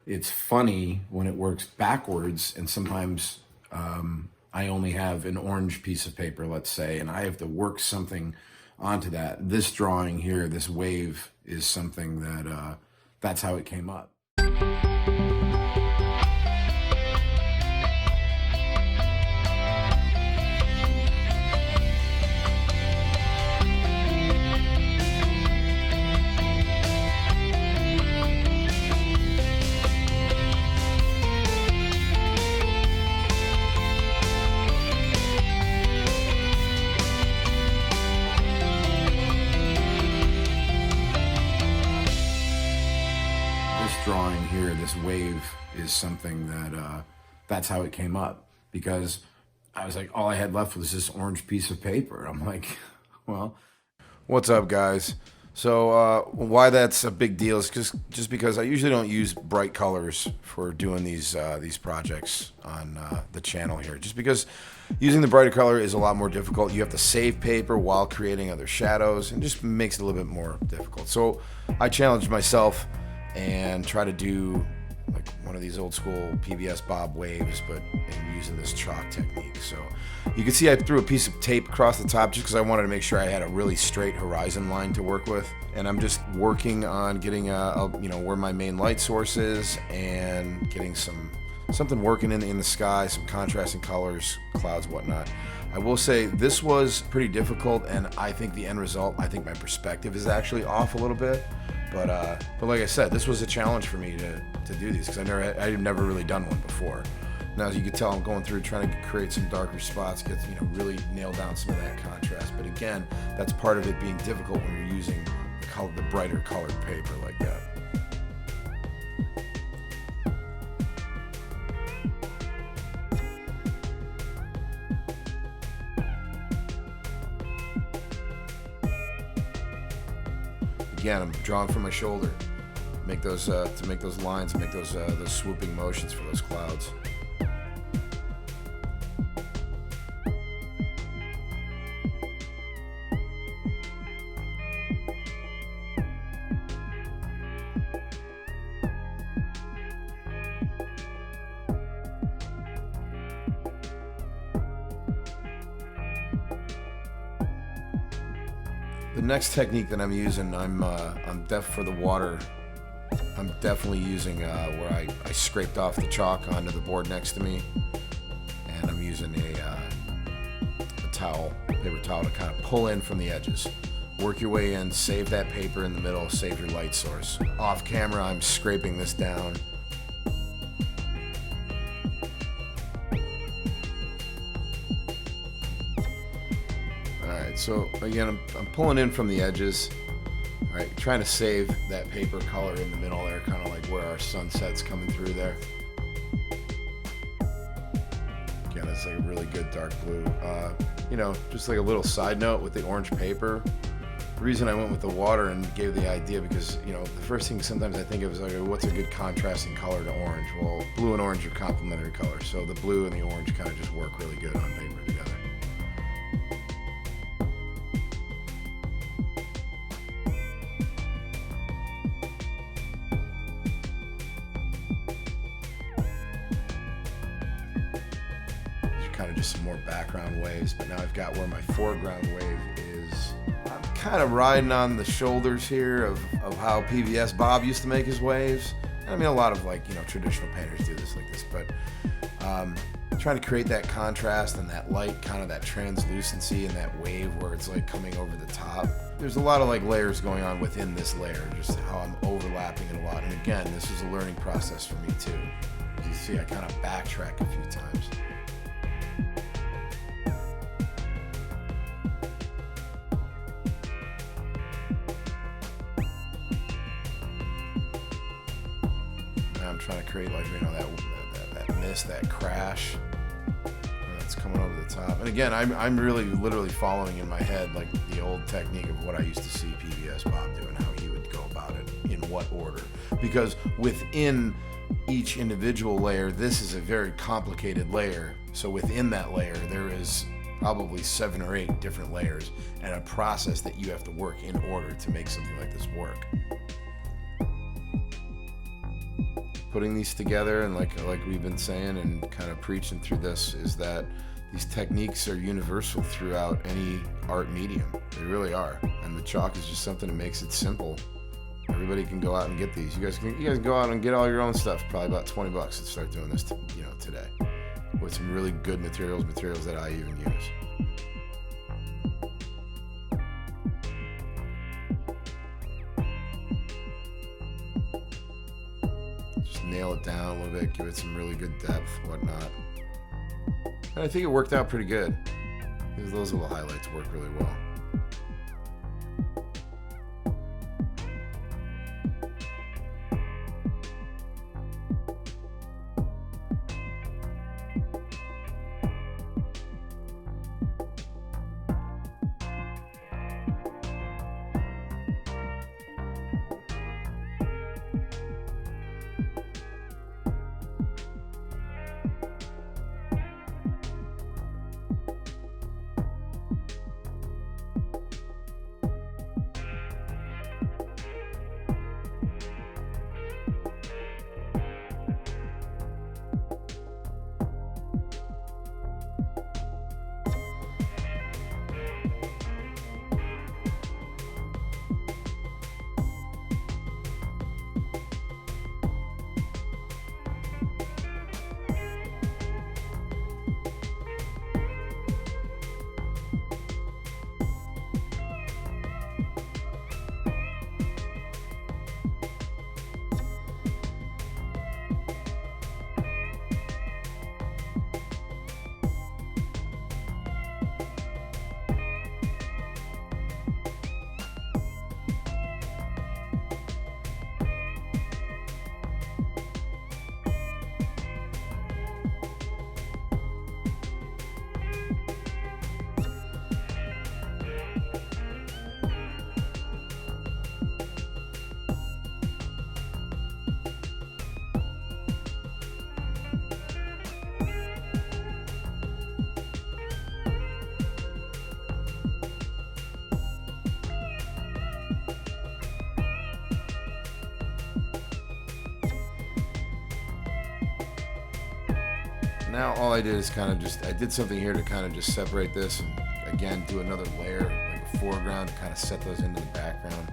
It's funny when it works backwards, and sometimes I only have an orange piece of paper, let's say, and I have to work something onto that. This drawing here, this wave, is something that that's how it came up. Drawing here, this wave, is something that that's how it came up, because I was like, all I had left was this orange piece of paper. I'm like, well, what's up, guys? So why that's a big deal is just because I usually don't use bright colors for doing these projects on the channel here, just because using the brighter color is a lot more difficult. You have to save paper while creating other shadows, and just makes it a little bit more difficult. So I challenged myself and try to do like one of these old school PBS Bob waves, but using this chalk technique. So you can see I threw a piece of tape across the top just because I wanted to make sure I had a really straight horizon line to work with. And I'm just working on getting where my main light source is, and getting something working in the sky, some contrasting colors, clouds, whatnot. I will say this was pretty difficult, and I think the end result, I think my perspective is actually off a little bit. But like I said, this was a challenge for me to do these, because I've never really done one before. Now, as you can tell, I'm going through trying to create some darker spots, really nail down some of that contrast. But again, that's part of it being difficult when you're using the brighter colored paper like that. Again, I'm drawing from my shoulder, make those to make those lines, and make those swooping motions for those clouds. The next technique that I'm using, I'm for the water. I'm definitely using where I scraped off the chalk onto the board next to me, and I'm using a towel, paper towel, to kind of pull in from the edges. Work your way in, save that paper in the middle, save your light source. Off camera, I'm scraping this down. So again, I'm pulling in from the edges. All right, trying to save that paper color in the middle there, kind of like where our sunset's coming through there. Again, that's like a really good dark blue. Just like a little side note with the orange paper. The reason I went with the water and gave the idea, because the first thing sometimes I think of is like, what's a good contrasting color to orange? Well, blue and orange are complementary colors, so the blue and the orange kind of just work really good on paper together. Kind of just some more background waves, but now I've got where my foreground wave is. I'm kind of riding on the shoulders here of how PBS Bob used to make his waves. I mean, a lot of traditional painters do this like this, but trying to create that contrast and that light, kind of that translucency, and that wave where it's like coming over the top. There's a lot of layers going on within this layer, just how I'm overlapping it a lot. And again, this is a learning process for me too. As you see, I kind of backtrack a few times. I'm trying to create that mist, that crash that's coming over the top. And again, I'm really literally following in my head like the old technique of what I used to see PBS Bob do and how he would go about it, in what order. Because within each individual layer, this is a very complicated layer. So within that layer, there is probably 7 or 8 different layers and a process that you have to work in order to make something like this work. putting these together, and like we've been saying and kind of preaching through this, is that these techniques are universal throughout any art medium. They really are. And the chalk is just something that makes it simple. Everybody can go out and get these. You guys can go out and get all your own stuff. Probably about $20 and start doing this, today, with some really good materials that I even use. Just nail it down a little bit, give it some really good depth, whatnot. And I think it worked out pretty good, because those little highlights work really well. Now all I did is I did something here to kind of just separate this, and again do another layer, like a foreground, to kind of set those into the background.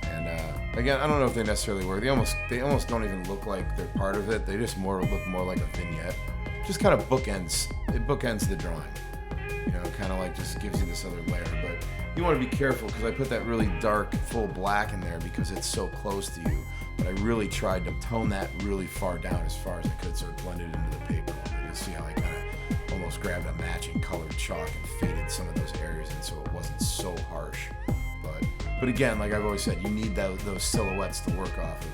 And again, I don't know if they necessarily work. They almost don't even look like they're part of it. They just look more like a vignette. Just kind of bookends. It bookends the drawing. Kind of like just gives you this other layer. But you want to be careful, because I put that really dark full black in there because it's so close to you. But I really tried to tone that really far down as far as I could, so it blended into the paper. You'll see how I kind of almost grabbed a matching colored chalk and faded some of those areas in so it wasn't so harsh. But again, like I've always said, you need those silhouettes to work off of.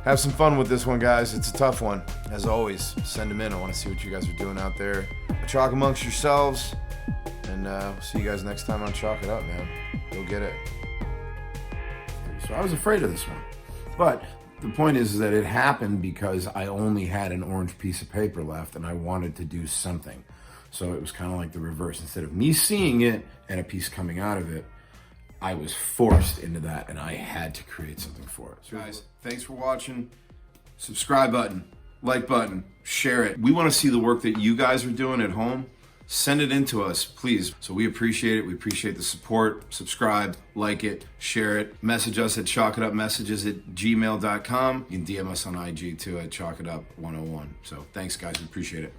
Have some fun with this one, guys. It's a tough one. As always, send them in. I want to see what you guys are doing out there. Chalk amongst yourselves. And we'll see you guys next time on Chalk It Up, man. Go get it. So I was afraid of this one. But the point is that it happened because I only had an orange piece of paper left and I wanted to do something. So it was kind of like the reverse. Instead of me seeing it and a piece coming out of it, I was forced into that, and I had to create something for it. So guys, thanks for watching. Subscribe button, like button, share it. We want to see the work that you guys are doing at home. Send it in to us, please. So we appreciate it. We appreciate the support. Subscribe, like it, share it. Message us at chalkitupmessages@gmail.com. You can DM us on IG too at chalkitup101. So thanks, guys. We appreciate it.